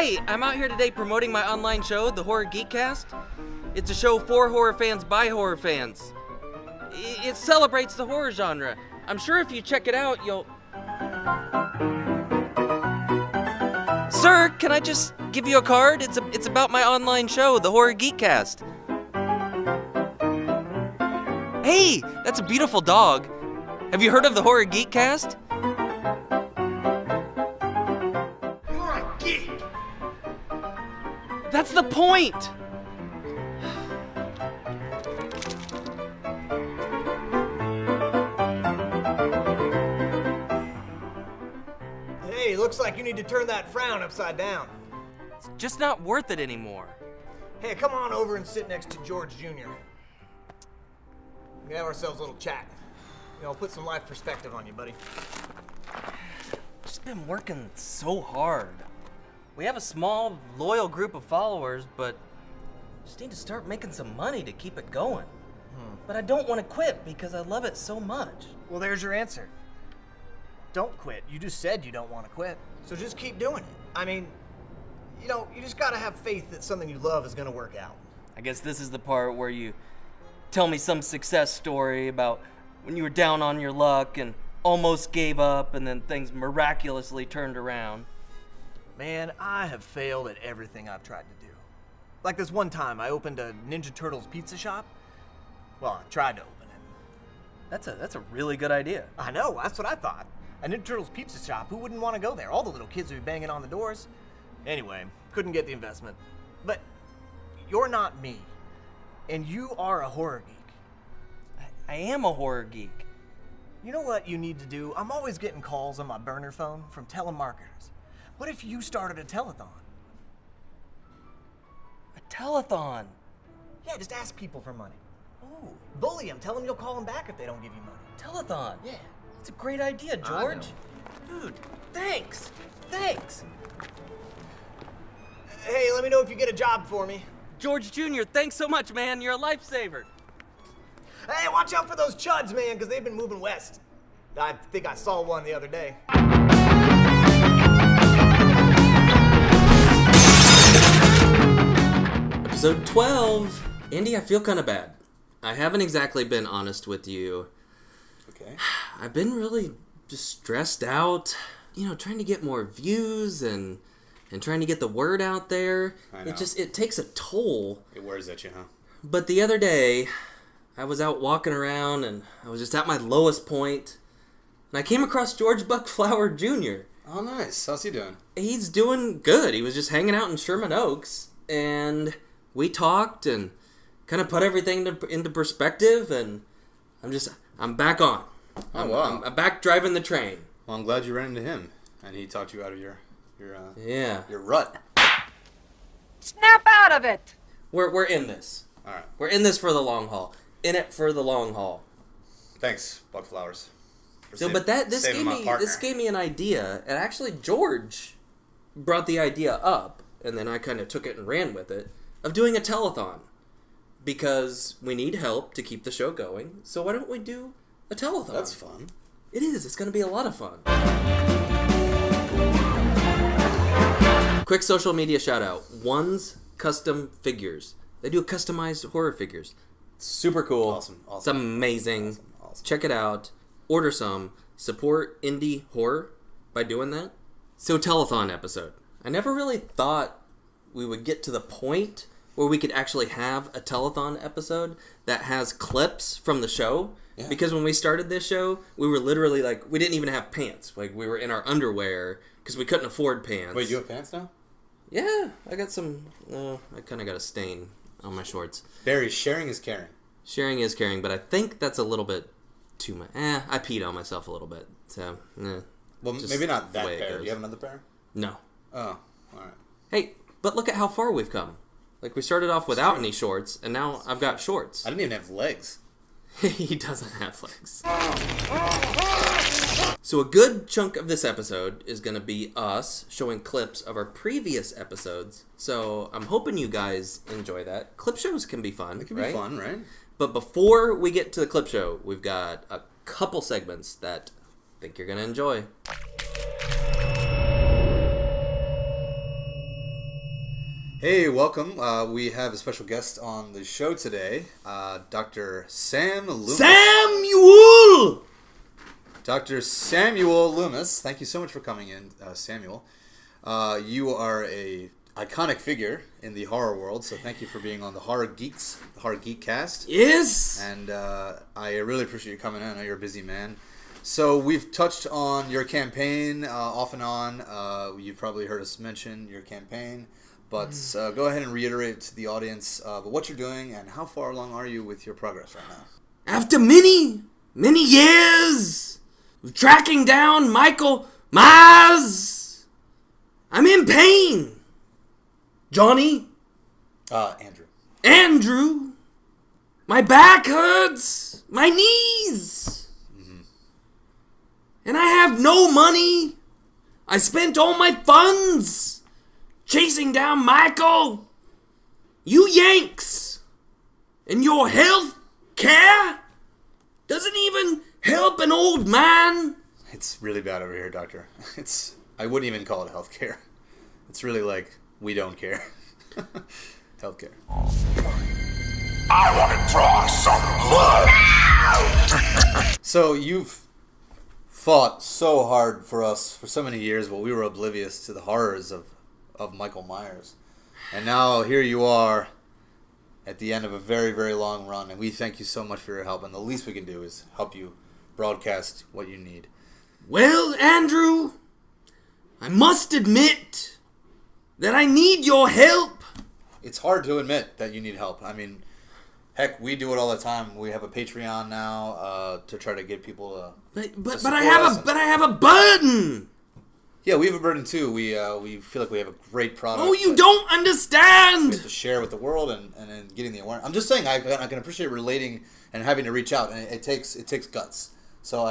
Hi, I'm out here today promoting my online show, the Horror Geekcast. It's a show for horror fans by horror fans. It celebrates the horror genre. I'm sure if you check it out, you'll... Sir, can I just give you a card? It's about my online show, the Horror Geekcast. Hey, that's a beautiful dog. Have you heard of the Horror Geekcast? You're a geek! That's the point! Hey, looks like you need to turn that frown upside down. It's just not worth it anymore. Hey, come on over and sit next to George Jr. We can have ourselves a little chat. I'll put some life perspective on you, buddy. Just been working so hard. We have a small, loyal group of followers, but just need to start making some money to keep it going. But I don't want to quit because I love it so much. Well, there's your answer. Don't quit. You just said you don't want to quit. So just keep doing it. I mean, you just gotta have faith that something you love is gonna work out. I guess this is the part where you tell me some success story about when you were down on your luck and almost gave up and then things miraculously turned around. Man, I have failed at everything I've tried to do. Like this one time I opened a Ninja Turtles pizza shop. Well, I tried to open it. That's a really good idea. I know, that's what I thought. A Ninja Turtles pizza shop, who wouldn't want to go there? All the little kids would be banging on the doors. Anyway, couldn't get the investment. But you're not me. And you are a horror geek. I am a horror geek. You know what you need to do? I'm always getting calls on my burner phone from telemarketers. What if you started a telethon? A telethon? Yeah, just ask people for money. Ooh. Bully them. Tell them you'll call them back if they don't give you money. Telethon? Yeah. It's a great idea, George. Dude, thanks. Thanks. Hey, let me know if you get a job for me. George Jr., thanks so much, man. You're a lifesaver. Hey, watch out for those chuds, man, because they've been moving west. I think I saw one the other day. Episode 12. Andy, I feel kind of bad. I haven't exactly been honest with you. Okay. I've been really just stressed out, trying to get more views and trying to get the word out there. I know. It takes a toll. It wears at you, huh? But the other day, I was out walking around and I was just at my lowest point, and I came across George Buckflower Jr. Oh, nice. How's he doing? He's doing good. He was just hanging out in Sherman Oaks, and we talked and kind of put everything into perspective, and I'm back on. Oh, wow. I'm back driving the train. Well, I'm glad you ran into him, and he talked you out of your rut. Snap out of it! We're in this. All right. We're in this for the long haul. In it for the long haul. Thanks, Buckflowers. This gave me an idea, and actually George brought the idea up, and then I kind of took it and ran with it, of doing a telethon. Because we need help to keep the show going, so why don't we do a telethon? That's fun. It is. It's going to be a lot of fun. Quick social media shout out. One's Custom Figures. They do customized horror figures. Super cool. Awesome. It's amazing. Awesome. Check it out. Order some. Support indie horror by doing that. So, telethon episode. I never really thought we would get to the point where we could actually have a telethon episode that has clips from the show. Yeah. Because when we started this show, we were literally we didn't even have pants. We were in our underwear because we couldn't afford pants. Wait, you have pants now? Yeah, I got some, I kind of got a stain on my shorts. Barry, sharing is caring. Sharing is caring, but I think that's a little bit too much. I peed on myself a little bit, so, Well, maybe not that pair. Do you have another pair? No. Oh, alright. Hey, but look at how far we've come. We started off without any shorts, and now I've got shorts. I didn't even have legs. He doesn't have legs. So a good chunk of this episode is going to be us showing clips of our previous episodes. So I'm hoping you guys enjoy that. Clip shows can be fun, It can be fun, right? But before we get to the clip show, we've got a couple segments that I think you're going to enjoy. Hey, welcome. We have a special guest on the show today, Dr. Sam Loomis. Samuel! Dr. Samuel Loomis. Thank you so much for coming in, Samuel. You are a iconic figure in the horror world, so thank you for being on the Horror Geekcast. Yes! And I really appreciate you coming in. I know you're a busy man. So we've touched on your campaign off and on. You've probably heard us mention your campaign. But go ahead and reiterate to the audience what you're doing and how far along are you with your progress right now? After many years of tracking down Michael Myers, I'm in pain. Johnny? Andrew. My back hurts. My knees. Mm-hmm. And I have no money. I spent all my funds chasing down Michael. You Yanks. And your health care doesn't even help an old man. It's really bad over here, Doctor. I wouldn't even call it health care. It's really like, we don't care. Healthcare. I want to draw some blood. So you've fought so hard for us for so many years, but we were oblivious to the horrors of Michael Myers. And now here you are at the end of a very, very long run, and we thank you so much for your help, and the least we can do is help you broadcast what you need. Well, Andrew, I must admit that I need your help. It's hard to admit that you need help. I mean, heck, we do it all the time. We have a Patreon now to try to get people to. But I have a burden. Yeah, we have a burden too. We feel like we have a great product. Oh, you don't understand. We have to share with the world and getting the awareness. I'm just saying, I can appreciate relating and having to reach out, and it takes guts. So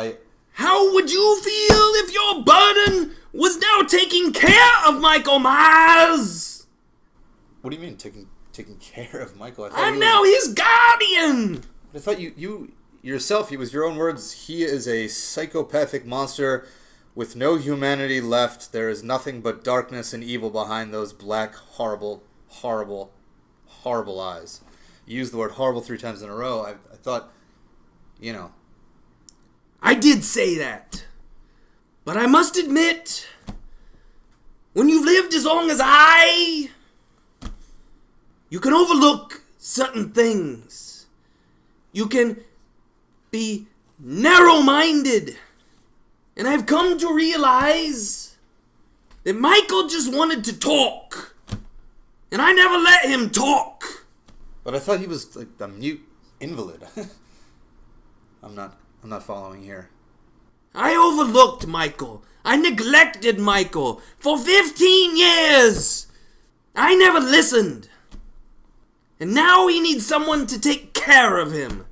How would you feel if your burden was now taking care of Michael Myers? What do you mean taking care of Michael? I'm now his guardian. I thought you yourself. It was your own words. He is a psychopathic monster with no humanity left. There is nothing but darkness and evil behind those black, horrible, horrible, horrible eyes. You used the word horrible 3 times in a row. I thought, I did say that. But I must admit, when you've lived as long as you can overlook certain things. You can be narrow-minded. And I've come to realize that Michael just wanted to talk. And I never let him talk. But I thought he was like the mute invalid. I'm not following here. I overlooked Michael. I neglected Michael for 15 years. I never listened. And now he needs someone to take care of him.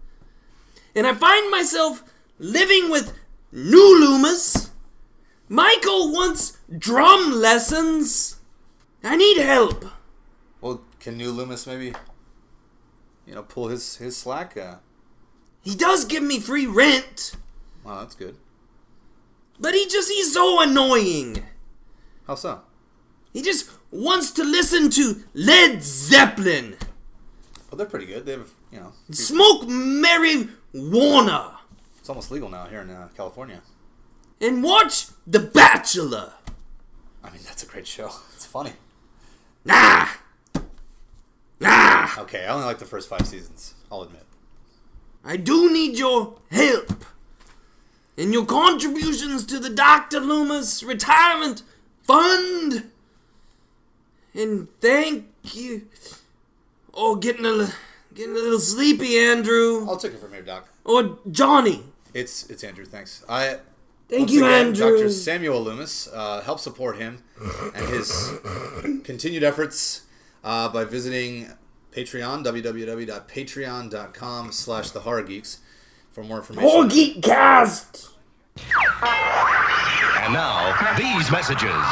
And I find myself living with New Loomis. Michael wants drum lessons. I need help. Well, can New Loomis maybe, pull his slack? He does give me free rent. Oh, that's good. But he's so annoying. How so? He just wants to listen to Led Zeppelin. Well, they're pretty good. They have, Smoke marijuana. It's almost legal now here in California. And watch The Bachelor. I mean, that's a great show. It's funny. Nah. Okay, I only like the first 5 seasons. I'll admit. I do need your help. And your contributions to the Dr. Loomis Retirement Fund. And thank you. Oh, getting a little sleepy, Andrew. I'll take it from here, Doc. Or Johnny. It's Andrew, thanks. Thank you, Andrew. Dr. Samuel Loomis, help support him and his continued efforts by visiting Patreon, www.patreon.com/thehorrorgeeks for more information. Horror Geekcast! And now, these messages.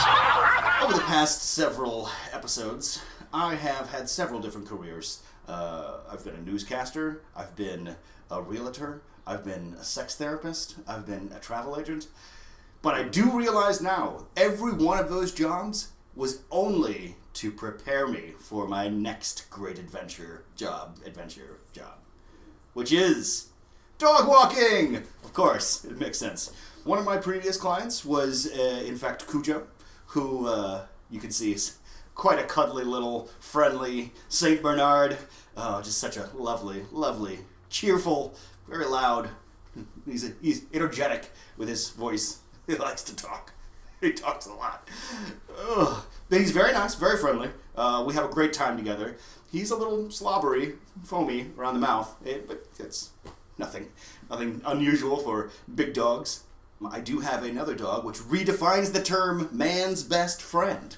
Over the past several episodes, I have had several different careers. I've been a newscaster, I've been a realtor, I've been a sex therapist, I've been a travel agent. But I do realize now, every one of those jobs was only to prepare me for my next great adventure job, which is dog walking. Of course, it makes sense. One of my previous clients was, in fact, Cujo, who you can see is quite a cuddly little friendly Saint Bernard. Just such a lovely, lovely, cheerful, very loud. He's energetic with his voice. He likes to talk. He talks a lot. But he's very nice, very friendly. We have a great time together. He's a little slobbery, foamy around the mouth, but it's nothing unusual for big dogs. I do have another dog which redefines the term man's best friend.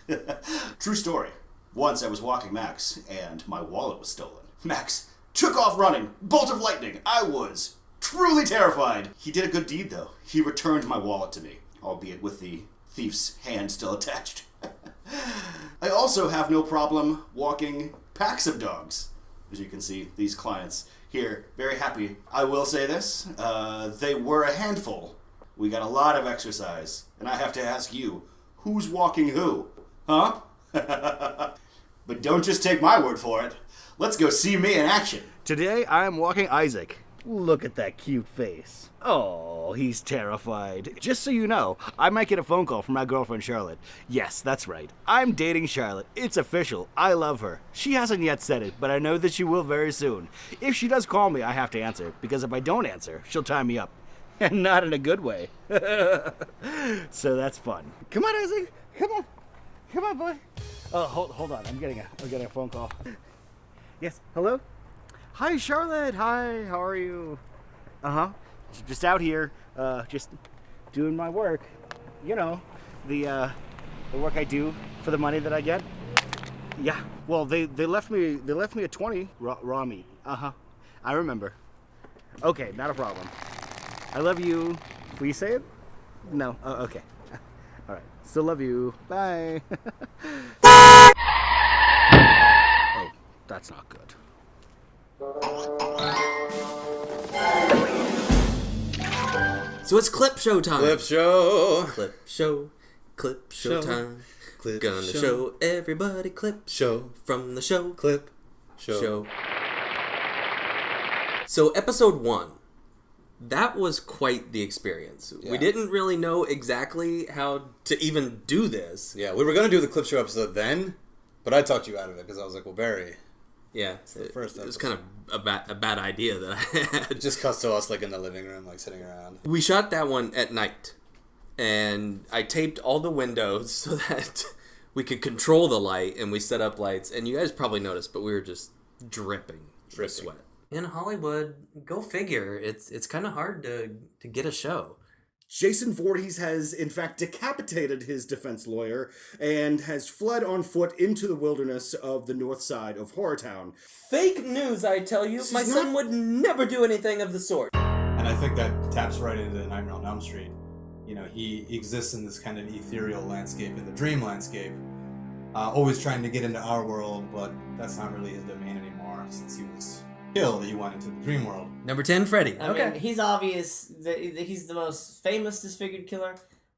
True story. Once I was walking Max and my wallet was stolen. Max took off running, bolt of lightning. I was truly terrified. He did a good deed though. He returned my wallet to me, albeit with the thief's hand still attached. I also have no problem walking packs of dogs. As you can see, these clients here, very happy. I will say this, they were a handful. We got a lot of exercise, and I have to ask you, who's walking who? Huh? But don't just take my word for it. Let's go see me in action. Today, I am walking Isaac. Look at that cute face. Oh, he's terrified. Just so you know, I might get a phone call from my girlfriend Charlotte. Yes, that's right. I'm dating Charlotte. It's official. I love her. She hasn't yet said it, but I know that she will very soon. If she does call me, I have to answer, because if I don't answer, she'll tie me up. And not in a good way. So that's fun. Come on, Isaac. Come on. Come on, boy. Oh, hold on. I'm getting a phone call. Yes. Hello? Hi, Charlotte. Hi. How are you? Uh-huh. Just out here, just doing my work. You know, the work I do for the money that I get. Yeah. Well, they left me a 20 raw meat. Uh-huh. I remember. Okay, not a problem. I love you. Will you say it? No. Oh, okay. All right. Still love you. Bye. Oh, that's not good. So it's clip show time. Clip show. Clip show. Clip show time. Clip Gonna show everybody clip show from the show. Clip show. So episode 1. That was quite the experience. Yeah. We didn't really know exactly how to even do this. Yeah, we were going to do the clip show episode then, but I talked you out of it because I was like, well, Barry. Yeah, the first it was kind of a bad idea that I had. It just cuts to us like in the living room, like sitting around. We shot that one at night, and I taped all the windows so that we could control the light, and we set up lights, and you guys probably noticed, but we were just dripping with sweat. In Hollywood, go figure, it's kind of hard to get a show. Jason Voorhees has, in fact, decapitated his defense lawyer and has fled on foot into the wilderness of the north side of Horrortown. Fake news, I tell you. My son would never do anything of the sort. And I think that taps right into Nightmare on Elm Street. You know, he exists in this kind of ethereal landscape, in the dream landscape, always trying to get into our world, but that's not really his domain anymore since he was killed. He went into the dream world. Number 10, Freddy. I mean, he's obvious that he's the most famous disfigured killer,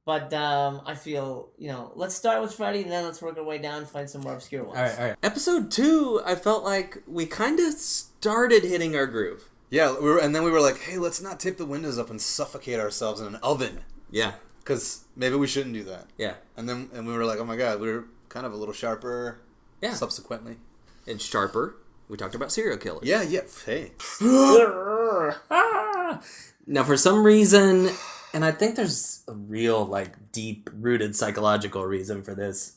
but I feel, let's start with Freddy and then let's work our way down and find some more obscure ones. All right. Episode 2, I felt like we kind of started hitting our groove. Yeah, and then we were like, hey, let's not tape the windows up and suffocate ourselves in an oven. Yeah. Because maybe we shouldn't do that. Yeah. And we were like, oh my god, we were kind of a little sharper subsequently. And sharper. We talked about serial killers. Yeah. Hey. Now, for some reason, and I think there's a real, deep-rooted psychological reason for this.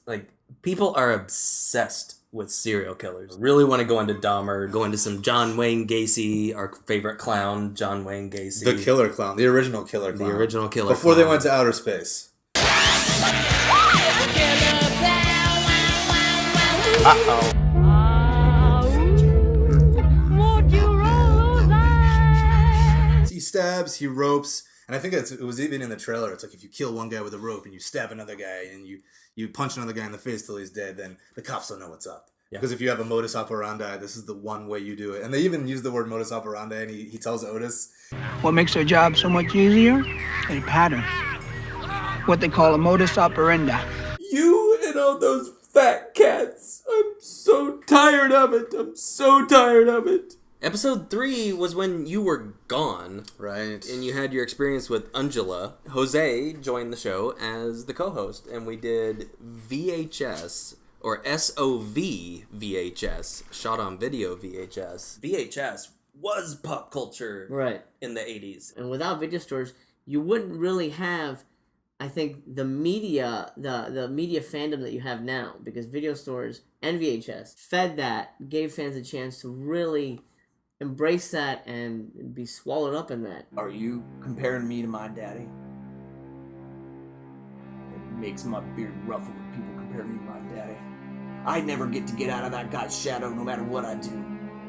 People are obsessed with serial killers. Really want to go into Dahmer, go into some John Wayne Gacy, our favorite clown, John Wayne Gacy. The killer clown. The original killer clown. The original killer Before clown. they went to outer space. Uh-oh. He stabs, he ropes, and I think it was even in the trailer. It's like if you kill one guy with a rope and you stab another guy and you punch another guy in the face till he's dead, then the cops don't know what's up. Yeah. Because if you have a modus operandi, this is the one way you do it. And they even use the word modus operandi, and he tells Otis. What makes their job so much easier? A pattern. What they call a modus operandi. You and all those fat cats. I'm so tired of it. I'm so tired of it. Episode 3 was when you were gone. Right. And you had your experience with Angela. Jose joined the show as the co-host, and we did VHS, or SOV VHS, shot on video VHS. VHS was pop culture in the 80s. And without video stores, you wouldn't really have, I think, the media fandom that you have now, because video stores and VHS fed that, gave fans a chance to really embrace that and be swallowed up in that. Are you comparing me to my daddy? It makes my beard ruffle when people compare me to my daddy. I never get to get out of that guy's shadow no matter what I do.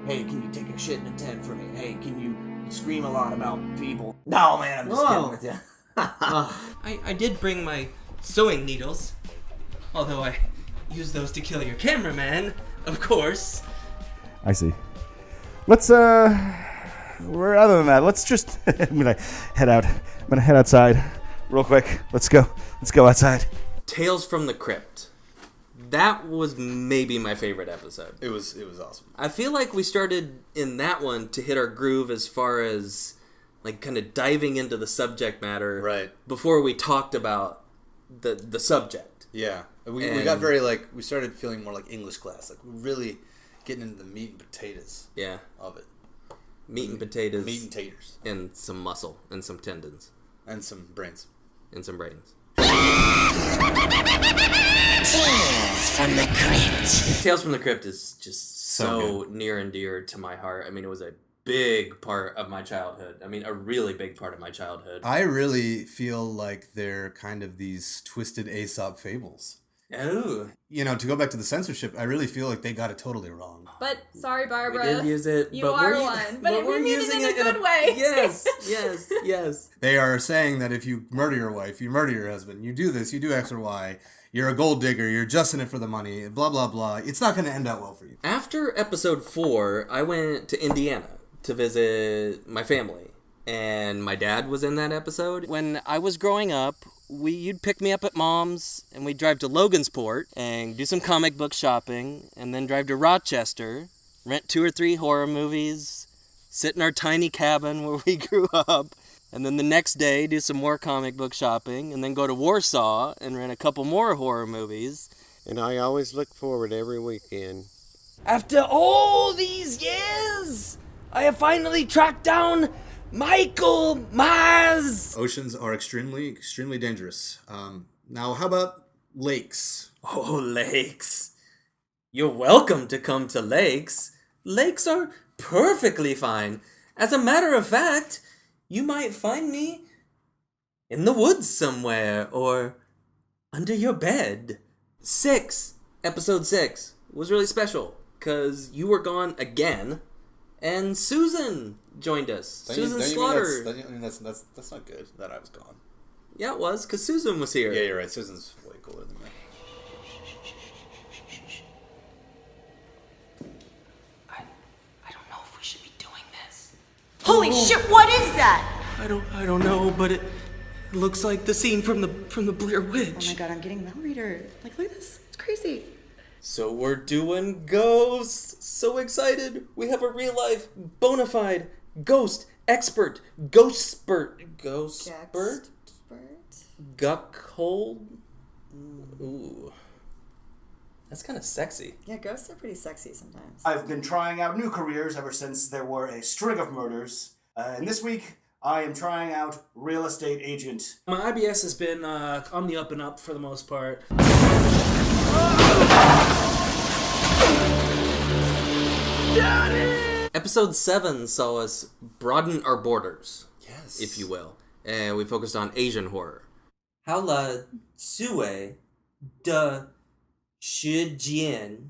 Hey, can you take a shit in a tent for me? Hey, can you scream a lot about people? No, man, I'm just kidding with you. I did bring my sewing needles, although I use those to kill your cameraman, of course. I see. Let's, other than that, let's just, I'm gonna head out. I'm gonna head outside real quick. Let's go outside. Tales from the Crypt. That was maybe my favorite episode. It was awesome. I feel like we started in that one to hit our groove as far as, like, kind of diving into the subject matter. Right. Before we talked about the subject. Yeah. We got very, like, we started feeling more like English class. Like, we really getting into the meat and potatoes of it. Meat and potatoes. Meat and taters. And some muscle. And some tendons. And some brains. And some brains. Tales from the Crypt. Tales from the Crypt is just so near and dear to my heart. I mean, it was a big part of my childhood. I mean, a really big part of my childhood. I really feel like they're kind of these twisted Aesop fables. Oh. You know, to go back to the censorship, I really feel like they got it totally wrong. But, sorry, Barbara. We did use it. You are one. But we mean it in a good way. Yes. They are saying that if you murder your wife, you murder your husband, you do this, you do X or Y, you're a gold digger, you're just in it for the money, blah, blah, blah. It's not going to end out well for you. After episode 4, I went to Indiana to visit my family. And my dad was in that episode. When I was growing up, you'd pick me up at Mom's, and we'd drive to Logansport and do some comic book shopping, and then drive to Rochester, rent 2 or 3 horror movies, sit in our tiny cabin where we grew up, and then the next day do some more comic book shopping, and then go to Warsaw and rent a couple more horror movies. And I always look forward every weekend. After all these years, I have finally tracked down Michael Myers! Oceans are extremely, extremely dangerous. Now, how about lakes? Oh, lakes. You're welcome to come to lakes. Lakes are perfectly fine. As a matter of fact, you might find me in the woods somewhere, or under your bed. Episode 6 was really special, because you were gone again, and Susan joined us. Susan Slaughter. That's not good that I was gone. Yeah, it was, because Susan was here. Yeah, you're right. Susan's way cooler than me. I don't know if we should be doing this. Holy shit, what is that? I don't know, but it looks like the scene from the Blair Witch. Oh my god, I'm getting memory reader. Like, look at this. It's crazy. So we're doing ghosts. So excited. We have a real life, bona fide ghost expert. Ghost spurt. Guck hold. Ooh. That's kind of sexy. Yeah, ghosts are pretty sexy sometimes. I've been trying out new careers ever since there were a string of murders. And this week, I am trying out real estate agent. My IBS has been on the up and up for the most part. Episode 7 saw us broaden our borders, if you will, and we focused on Asian horror. How la tsue de shijian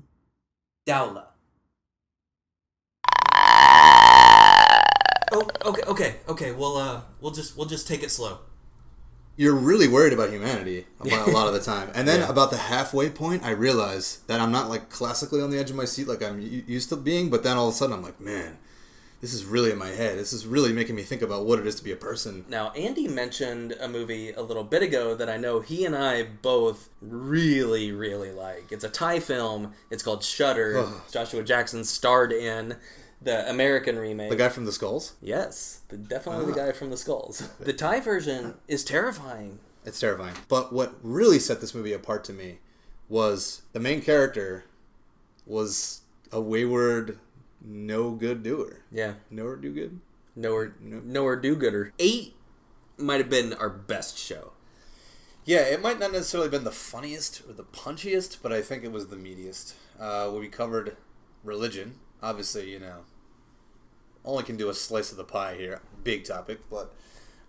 daula. Oh, okay. We'll just take it slow. You're really worried about humanity a lot of the time. And then about the halfway point, I realize that I'm not like classically on the edge of my seat like I'm used to being, but then all of a sudden I'm like, man, this is really in my head. This is really making me think about what it is to be a person. Now, Andy mentioned a movie a little bit ago that I know he and I both really, really like. It's a Thai film. It's called Shudder. Joshua Jackson starred in the American remake. The guy from The Skulls? Yes, definitely the guy from The Skulls. The Thai version is terrifying. It's terrifying. But what really set this movie apart to me was the main character was a wayward, no good doer. Yeah. Nowhere do good? Nowhere do gooder. 8 might have been our best show. Yeah, it might not necessarily have been the funniest or the punchiest, but I think it was the meatiest. We covered religion. Obviously, you know, only can do a slice of the pie here. Big topic, but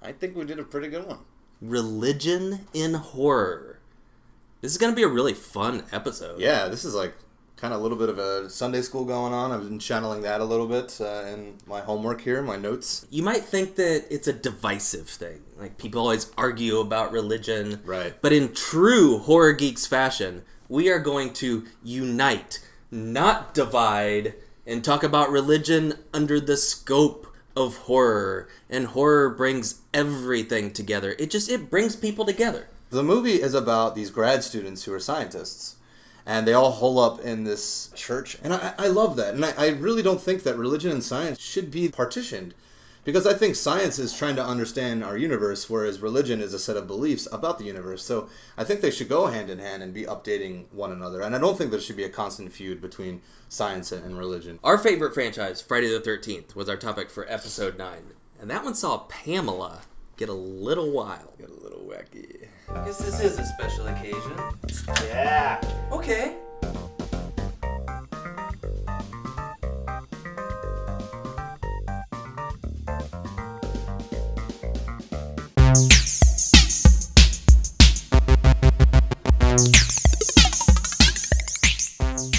I think we did a pretty good one. Religion in horror. This is going to be a really fun episode. Yeah, this is like kind of a little bit of a Sunday school going on. I've been channeling that a little bit in my homework here, my notes. You might think that it's a divisive thing. Like, people always argue about religion. Right. But in true Horror Geeks fashion, we are going to unite, not divide, and talk about religion under the scope of horror. And horror brings everything together. It brings people together. The movie is about these grad students who are scientists. And they all hole up in this church. And I love that. And I really don't think that religion and science should be partitioned. Because I think science is trying to understand our universe, whereas religion is a set of beliefs about the universe. So I think they should go hand in hand and be updating one another. And I don't think there should be a constant feud between science and religion. Our favorite franchise, Friday the 13th, was our topic for episode 9. And that one saw Pamela get a little wild. Get a little wacky. I guess this is a special occasion. Yeah. Okay.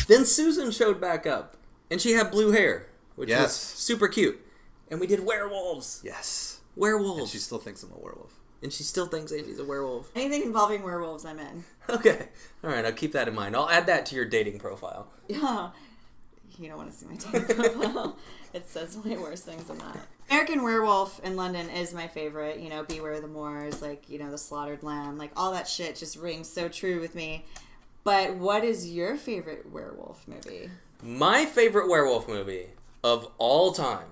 Then Susan showed back up, and she had blue hair, which was super cute. And we did werewolves. Yes. Werewolves. And she still thinks I'm a werewolf. And she still thinks Andy's a werewolf. Anything involving werewolves, I'm in. Okay. All right, I'll keep that in mind. I'll add that to your dating profile. Yeah. You don't want to see my dating profile. It says way worse things than that. American Werewolf in London is my favorite. You know, Beware the Moors, like, you know, The Slaughtered Lamb. Like, all that shit just rings so true with me. But what is your favorite werewolf movie? My favorite werewolf movie of all time,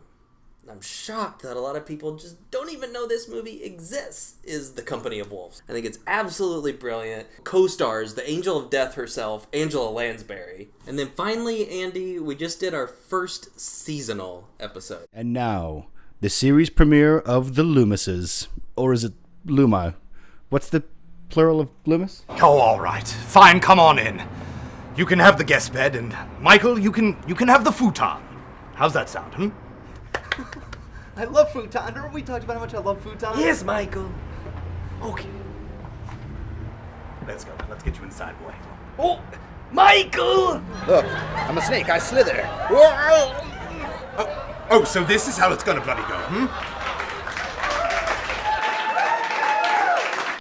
I'm shocked that a lot of people just don't even know this movie exists, is The Company of Wolves. I think it's absolutely brilliant. Co-stars the Angel of Death herself, Angela Lansbury. And then finally, Andy, we just did our first seasonal episode. And now, the series premiere of The Loomises. Or is it Luma? What's the plural of Loomis? Oh, all right. Fine, come on in. You can have the guest bed, and Michael, you can have the futon. How's that sound, I love futon. Remember we talked about how much I love futon? Yes, Michael. Okay. Let's go. Let's get you inside, boy. Oh, Michael! Look, I'm a snake. I slither. Oh, so this is how it's gonna bloody go,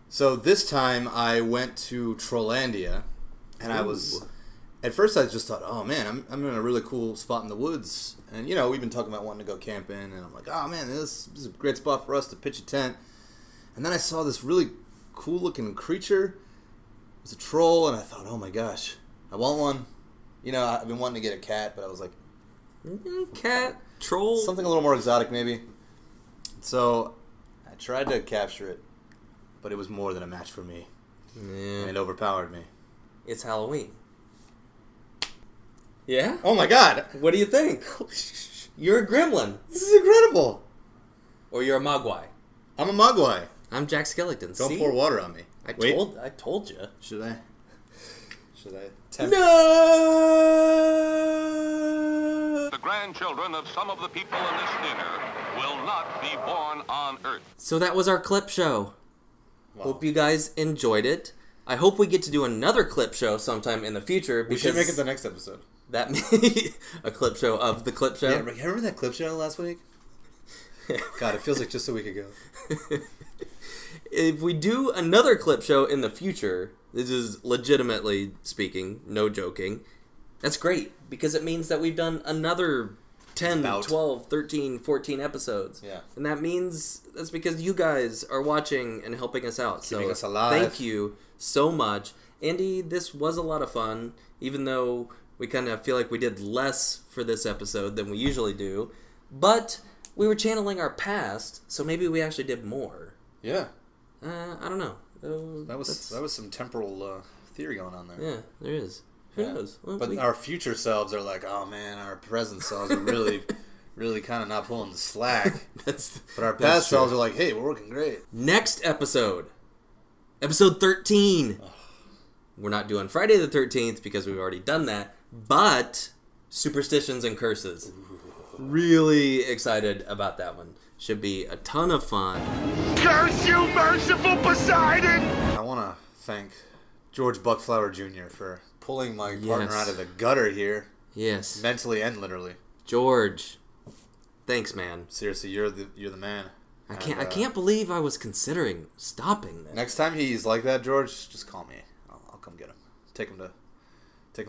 So this time I went to Trollandia, and I was... At first I just thought, oh man, I'm in a really cool spot in the woods. And, you know, we've been talking about wanting to go camping, and I'm like, oh man, this is a great spot for us to pitch a tent. And then I saw this really cool-looking creature. It was a troll, and I thought, oh my gosh, I want one. You know, I've been wanting to get a cat, but I was like... Cat? Troll? Something a little more exotic, maybe. So I tried to capture it, but it was more than a match for me. Yeah. And it overpowered me. It's Halloween. Yeah? Oh my god! What do you think? You're a gremlin. This is incredible! Or you're a mogwai. I'm a mogwai. I'm Jack Skellington. Don't pour water on me. I told you. Should I? No! The grandchildren of some of the people in this dinner will not be born on Earth. So that was our clip show. Wow. Hope you guys enjoyed it. I hope we get to do another clip show sometime in the future. We should make it the next episode. That a clip show of the clip show. Yeah, remember that clip show last week? God, it feels like just a week ago. If we do another clip show in the future, this is legitimately speaking, no joking, that's great, because it means that we've done another 10, About. 12, 13, 14 episodes. Yeah. And that's because you guys are watching and helping us out. Keeping so us alive. Thank you so much. Andy, this was a lot of fun, even though we kind of feel like we did less for this episode than we usually do. But we were channeling our past, so maybe we actually did more. Yeah. I don't know. That was some temporal theory going on there. Yeah, there is. Who knows? Well, but our future selves are like, oh man, our present selves are really, really kind of not pulling the slack. But our past selves are like, hey, we're working great. Next episode 13. We're not doing Friday the 13th because we've already done that, but superstitions and curses. Really excited about that one. Should be a ton of fun. Curse you, merciful Poseidon! I want to thank George Buckflower Jr. for pulling my partner out of the gutter here. Yes. Mentally and literally. George, thanks, man. Seriously, you're the man. I can't believe I was considering stopping that. Next time he's like that, George, just call me. I'll come get him. Take him to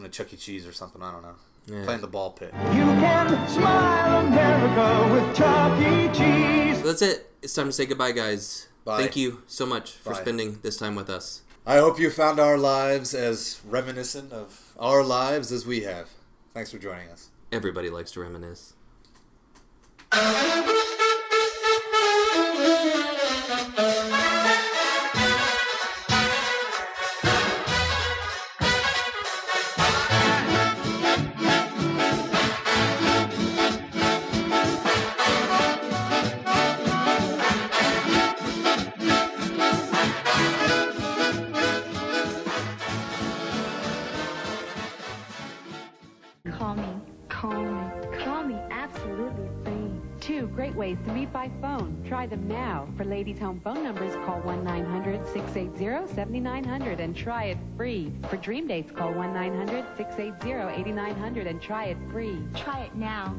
Chuck E. Cheese or something. I don't know. Yeah. Play in the ball pit. You can smile America with Chuck E. Cheese. So that's it. It's time to say goodbye, guys. Bye. Thank you so much for Bye. spending this time with us. I hope you found our lives as reminiscent of our lives as we have. Thanks for joining us. Everybody likes to reminisce. Call me absolutely free. 2 great ways to meet by phone. Try them now. For ladies' home phone numbers, call 1-900-680-7900 and try it free. For dream dates, call 1-900-680-8900 and try it free. Try it now.